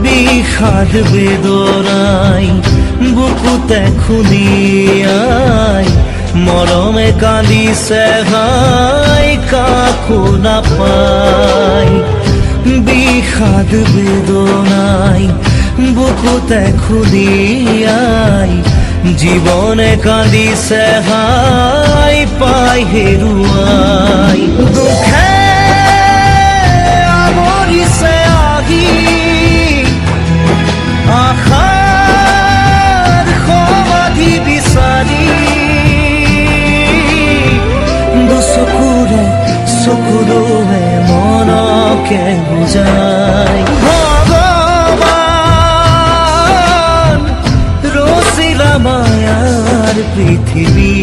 বিষাদ বেদনাই বুকুতে খুলিয়াই মরমে কান্দিছে হাই কাকো নাপাই। বিষাদ বেদনাই বুকুতে খুলিয়াই জীবনে কান্দিছে হাই পাই হেৰুৱাই। দুখে আমৰিছে আহি আশাৰ সমাধি বিচাৰি দুচকুৰে চকুৰে মনকে বুজাই। ভগৱান ৰচিলা মায়াৰ পৃথিৱী